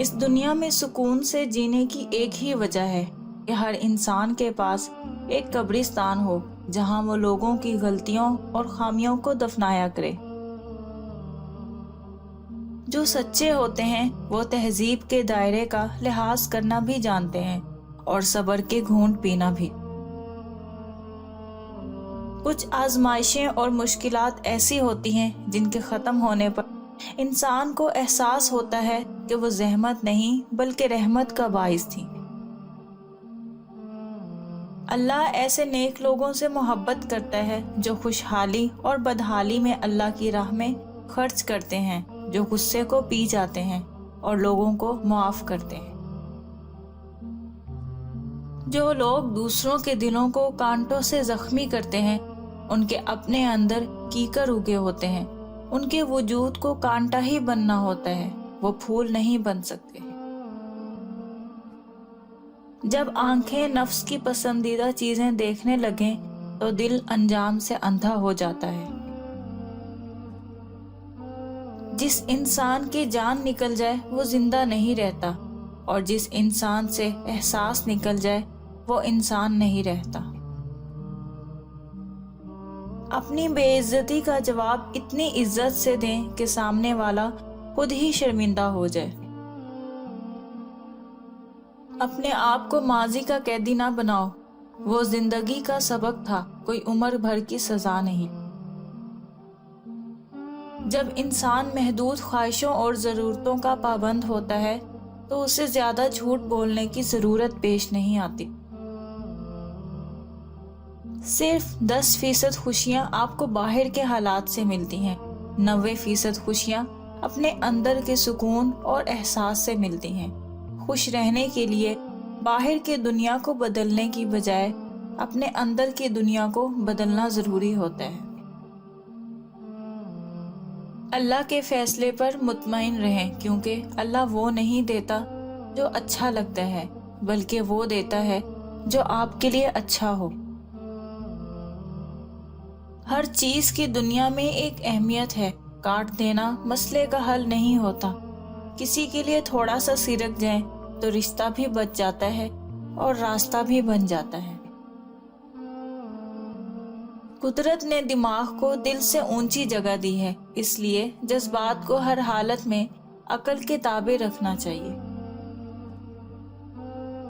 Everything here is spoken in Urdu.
اس دنیا میں سکون سے جینے کی ایک ہی وجہ ہے کہ ہر انسان کے پاس ایک قبرستان ہو جہاں وہ لوگوں کی غلطیوں اور خامیوں کو دفنایا کرے۔ جو سچے ہوتے ہیں وہ تہذیب کے دائرے کا لحاظ کرنا بھی جانتے ہیں اور صبر کے گھونٹ پینا بھی۔ کچھ آزمائشیں اور مشکلات ایسی ہوتی ہیں جن کے ختم ہونے پر انسان کو احساس ہوتا ہے کہ وہ زحمت نہیں بلکہ رحمت کا باعث تھی۔ اللہ ایسے نیک لوگوں سے محبت کرتا ہے جو خوشحالی اور بدحالی میں اللہ کی راہ میں خرچ کرتے ہیں، جو غصے کو پی جاتے ہیں اور لوگوں کو معاف کرتے ہیں۔ جو لوگ دوسروں کے دلوں کو کانٹوں سے زخمی کرتے ہیں، ان کے اپنے اندر کیکر اگے ہوتے ہیں، ان کے وجود کو کانٹا ہی بننا ہوتا ہے، وہ پھول نہیں بن سکتے۔ جب آنکھیں نفس کی پسندیدہ چیزیں دیکھنے لگیں تو دل انجام سے اندھا ہو جاتا ہے۔ جس انسان کی جان نکل جائے وہ زندہ نہیں رہتا، اور جس انسان سے احساس نکل جائے وہ انسان نہیں رہتا۔ اپنی بے عزتی کا جواب اتنی عزت سے دیں کہ سامنے والا خود ہی شرمندہ ہو جائے۔ اپنے آپ کو ماضی کا قیدی نہ بناؤ، وہ زندگی کا سبق تھا، کوئی عمر بھر کی سزا نہیں۔ جب انسان محدود خواہشوں اور ضرورتوں کا پابند ہوتا ہے تو اسے زیادہ جھوٹ بولنے کی ضرورت پیش نہیں آتی۔ صرف 10% خوشیاں آپ کو باہر کے حالات سے ملتی ہیں، 90% خوشیاں اپنے اندر کے سکون اور احساس سے ملتی ہیں۔ خوش رہنے کے لیے باہر کی دنیا کو بدلنے کی بجائے اپنے اندر کی دنیا کو بدلنا ضروری ہوتا ہے۔ اللہ کے فیصلے پر مطمئن رہیں، کیونکہ اللہ وہ نہیں دیتا جو اچھا لگتا ہے، بلکہ وہ دیتا ہے جو آپ کے لیے اچھا ہو۔ ہر چیز کی دنیا میں ایک اہمیت ہے، کاٹ دینا مسئلے کا حل نہیں ہوتا۔ کسی کے لیے تھوڑا سا سرک جائیں تو رشتہ بھی بچ جاتا ہے اور راستہ بھی بن جاتا ہے۔ قدرت نے دماغ کو دل سے اونچی جگہ دی ہے، اس لیے جذبات کو ہر حالت میں عقل کے تابع رکھنا چاہیے۔